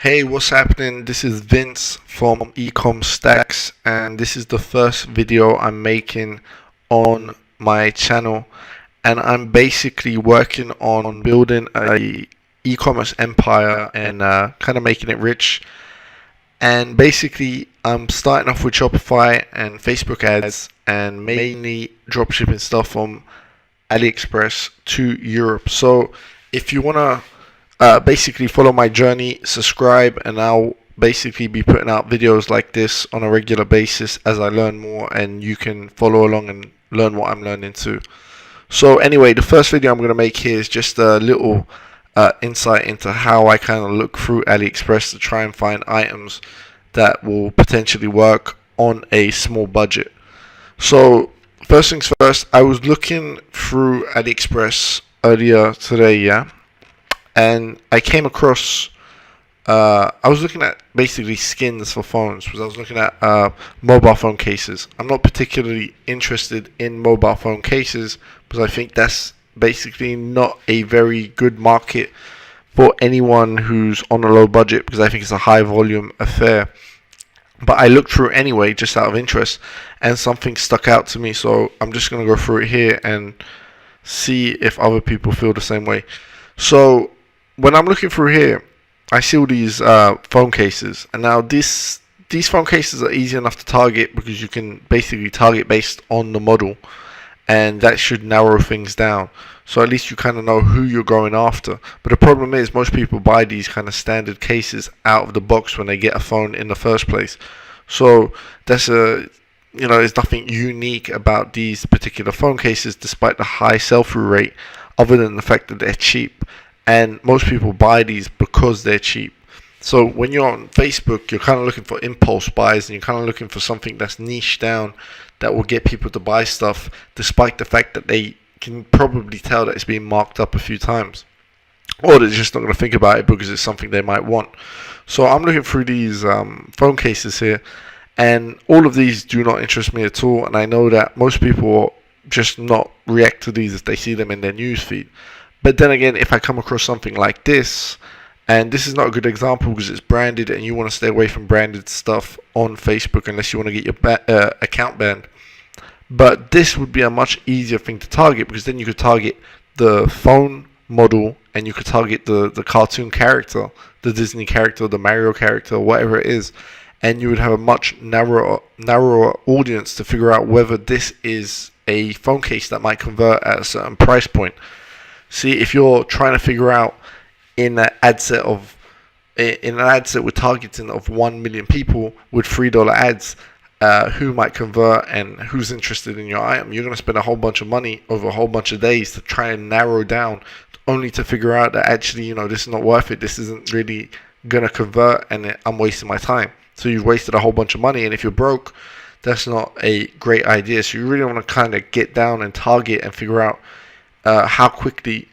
Hey, what's happening? This is Vince from Ecomstacks, and this is the first video I'm making on my channel. And I'm basically working on building a e-commerce empire and kind of making it rich. And basically, I'm starting off with Shopify and Facebook ads, and mainly dropshipping stuff from AliExpress to Europe. So if you wanna basically follow my journey, subscribe, and I'll basically be putting out videos like this on a regular basis as I learn more, and you can follow along and learn what I'm learning too. So anyway, the first video I'm going to make here is just a little insight into how I kind of look through AliExpress to try and find items that will potentially work on a small budget. So first things first, I was looking through AliExpress earlier today, yeah, and I came across. I was looking at basically skins for phones because I was looking at mobile phone cases. I'm not particularly interested in mobile phone cases because I think that's basically not a very good market for anyone who's on a low budget, because I think it's a high volume affair. But I looked through it anyway just out of interest, and something stuck out to me, so I'm just going to go through it here and see if other people feel the same way. So when I'm looking through here, I see all these phone cases, and now these phone cases are easy enough to target because you can basically target based on the model, and that should narrow things down. So at least you kind of know who you're going after. But the problem is most people buy these kind of standard cases out of the box when they get a phone in the first place. So that's there's nothing unique about these particular phone cases despite the high sell-through rate, other than the fact that they're cheap. And most people buy these because they're cheap. So when you're on Facebook, you're kind of looking for impulse buys, and you're kind of looking for something that's niche down that will get people to buy stuff, despite the fact that they can probably tell that it's being marked up a few times, or they're just not going to think about it because it's something they might want. So I'm looking through these phone cases here, and all of these do not interest me at all. And I know that most people will just not react to these if they see them in their news feed. But then again, if I come across something like this, and this is not a good example because it's branded and you want to stay away from branded stuff on Facebook unless you want to get your account banned. But this would be a much easier thing to target, because then you could target the phone model and you could target the cartoon character, the Disney character, the Mario character, whatever it is. And you would have a much narrower audience to figure out whether this is a phone case that might convert at a certain price point. See, if you're trying to figure out in an ad set with targeting of 1 million people with $3 ads, who might convert and who's interested in your item, you're going to spend a whole bunch of money over a whole bunch of days to try and narrow down, only to figure out that actually, this is not worth it. This isn't really going to convert, and I'm wasting my time. So you've wasted a whole bunch of money, and if you're broke, that's not a great idea. So you really want to kind of get down and target and figure out how quickly,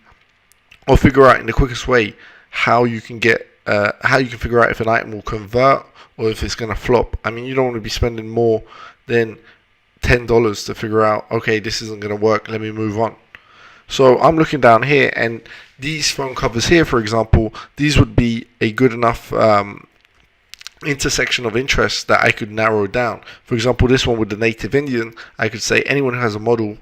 or figure out in the quickest way how you can figure out if an item will convert or if it's going to flop. I mean, you don't want to be spending more than $10 to figure out, okay, this isn't going to work, let me move on. So I'm looking down here, and these phone covers here, for example, these would be a good enough intersection of interest that I could narrow down. For example, this one with the native Indian, I could say anyone who has a model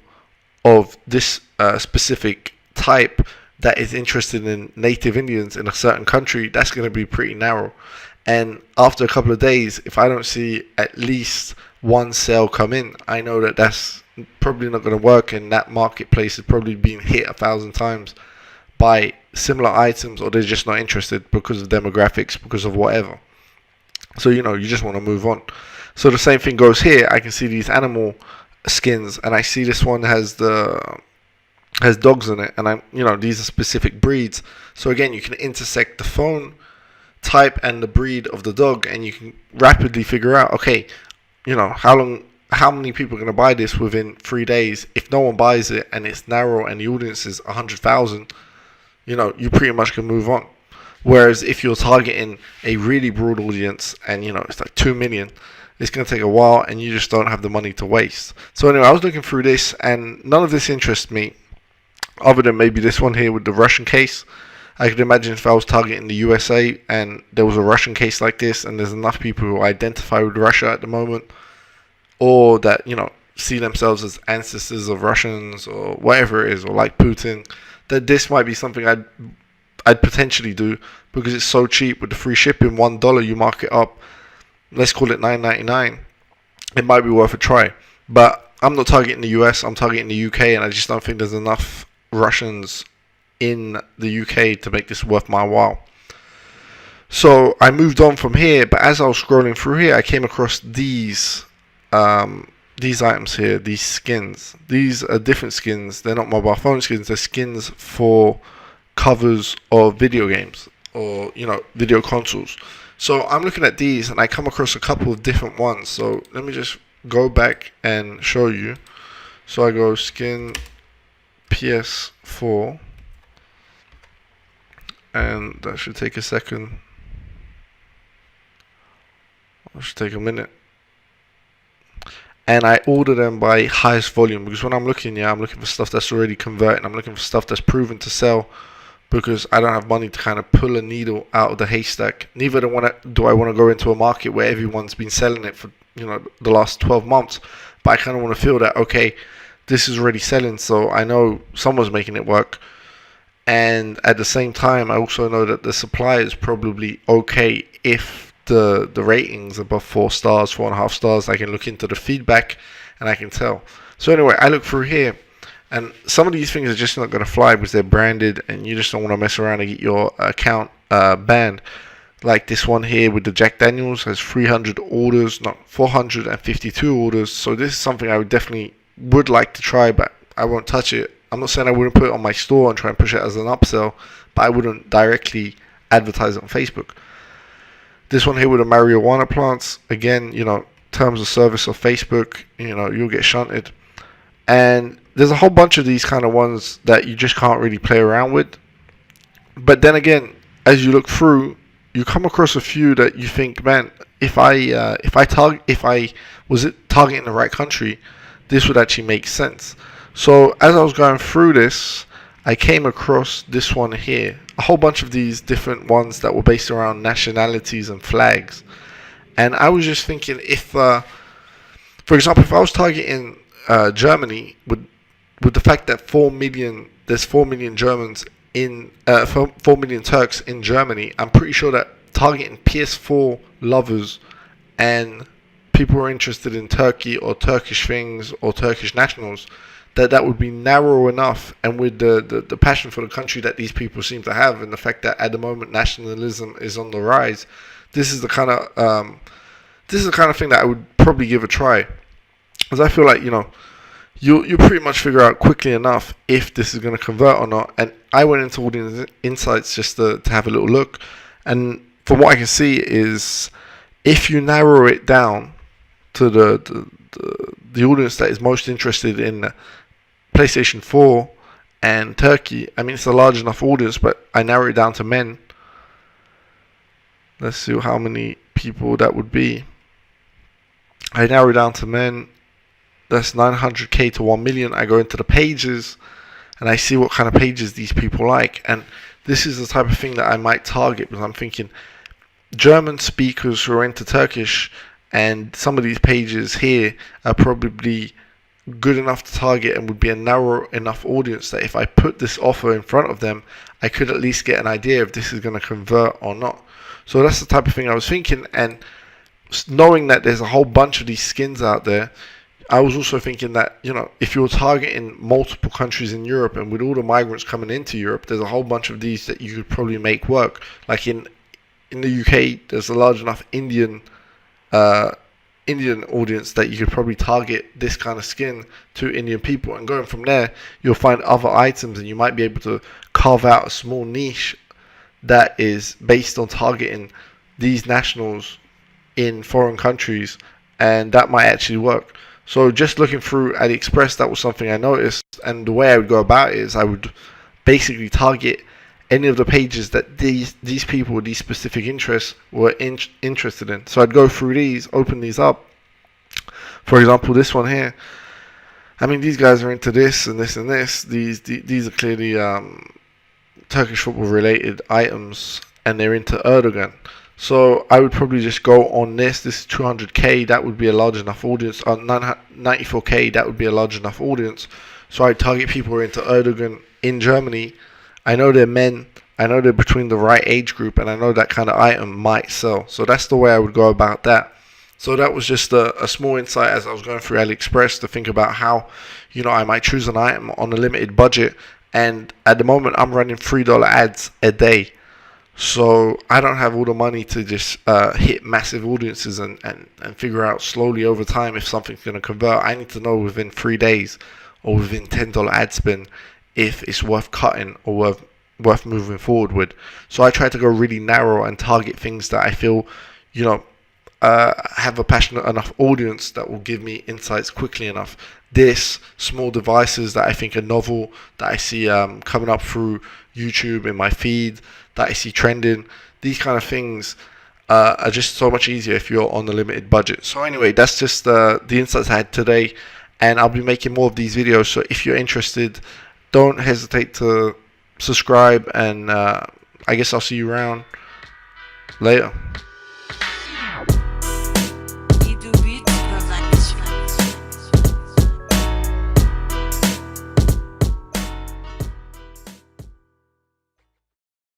of this specific type that is interested in native Indians in a certain country, that's going to be pretty narrow. And after a couple of days, if I don't see at least one sale come in, I know that that's probably not going to work, and that marketplace is probably being hit 1,000 times by similar items, or they're just not interested because of demographics, because of whatever. So you just want to move on. So the same thing goes here. I can see these animal skins, and I see this one has dogs in it, and these are specific breeds. So again, you can intersect the phone type and the breed of the dog, and you can rapidly figure out, okay, how many people are going to buy this within 3 days. If no one buys it and it's narrow and the audience is 100,000, you pretty much can move on. Whereas if you're targeting a really broad audience and it's like 2 million, it's going to take a while, and you just don't have the money to waste. So anyway, I was looking through this, and none of this interests me, other than maybe this one here with the Russian case. I could imagine if I was targeting the USA and there was a Russian case like this, and there's enough people who identify with Russia at the moment, or that, see themselves as ancestors of Russians or whatever it is, or like Putin, that this might be something I'd potentially do, because it's so cheap with the free shipping. $1, you mark it up, let's call it $9.99. It might be worth a try. But I'm not targeting the US, I'm targeting the UK, and I just don't think there's enough Russians in the UK to make this worth my while. So I moved on from here, but as I was scrolling through here, I came across these items here, these skins. These are different skins. They're not mobile phone skins, they're skins for covers of video games, or video consoles. So I'm looking at these and I come across a couple of different ones. So let me just go back and show you. So I go skin PS4, and that should take a second. It should take a minute. And I order them by highest volume, because when I'm looking for stuff that's already converting. I'm looking for stuff that's proven to sell, because I don't have money to kind of pull a needle out of the haystack. Neither do I want to go into a market where everyone's been selling it for the last 12 months. But I kind of want to feel that, okay, this is already selling, so I know someone's making it work. And at the same time, I also know that the supply is probably okay. If the ratings above 4 stars, 4.5 stars, I can look into the feedback and I can tell. So anyway, I look through here, and some of these things are just not going to fly because they're branded, and you just don't want to mess around and get your account banned. Like this one here with the Jack Daniels has 300 orders, not 452 orders. So this is something I would like to try, but I won't touch it. I'm not saying I wouldn't put it on my store and try and push it as an upsell, but I wouldn't directly advertise it on Facebook. This one here with the marijuana plants, again, terms of service of Facebook, you'll get shunted. And there's a whole bunch of these kind of ones that you just can't really play around with. But then again, as you look through, you come across a few that you think, man, if I was targeting the right country, this would actually make sense. So as I was going through this, I came across this one here. A whole bunch of these different ones that were based around nationalities and flags. And I was just thinking, if, for example, if I was targeting Germany, with the fact that there's 4 million Germans in 4 million Turks in Germany, I'm pretty sure that targeting PS4 lovers and people who are interested in Turkey or Turkish things or Turkish nationals, that would be narrow enough. And with the passion for the country that these people seem to have, and the fact that at the moment nationalism is on the rise, this is the kind of thing that I would probably give a try, because I feel like you pretty much figure out quickly enough if this is going to convert or not. And I went into all the insights just to have a little look, and from what I can see is, if you narrow it down to the audience that is most interested in PlayStation 4 and Turkey, I mean, it's a large enough audience, but I narrow it down to men. Let's see how many people that would be. I narrow it down to men. That's 900k to 1 million. I go into the pages and I see what kind of pages these people like. And this is the type of thing that I might target, because I'm thinking German speakers who are into Turkish, and some of these pages here are probably good enough to target and would be a narrow enough audience that if I put this offer in front of them, I could at least get an idea if this is going to convert or not. So that's the type of thing I was thinking. And knowing that there's a whole bunch of these skins out there, I was also thinking that, if you're targeting multiple countries in Europe, and with all the migrants coming into Europe, there's a whole bunch of these that you could probably make work. Like in the UK, there's a large enough Indian audience that you could probably target this kind of skin to Indian people, and going from there, you'll find other items, and you might be able to carve out a small niche that is based on targeting these nationals in foreign countries, and that might actually work. So just looking through AliExpress, that was something I noticed, and the way I would go about it is I would basically target any of the pages that these people with these specific interests were interested in. So I'd go through these, open these up. For example, this one here. I mean, these guys are into this and this and this. These are clearly Turkish football related items and they're into Erdogan. So I would probably just go on this. This is 200k. That would be a large enough audience. 94k. That would be a large enough audience. So I target people who are into Erdogan in Germany. I know they're men. I know they're between the right age group, and I know that kind of item might sell. So that's the way I would go about that. So that was just a small insight as I was going through AliExpress to think about how, I might choose an item on a limited budget. And at the moment, I'm running $3 ads a day. So I don't have all the money to just hit massive audiences and figure out slowly over time if something's going to convert. I need to know within 3 days or within $10 ad spend if it's worth cutting or worth moving forward with. So I try to go really narrow and target things that I feel, have a passionate enough audience that will give me insights quickly enough. This, small devices that I think are novel, that I see coming up through YouTube in my feed, that I see trending, these kind of things are just so much easier if you're on a limited budget. So anyway, that's just the insights I had today, and I'll be making more of these videos. So if you're interested, don't hesitate to subscribe, and I guess I'll see you around later.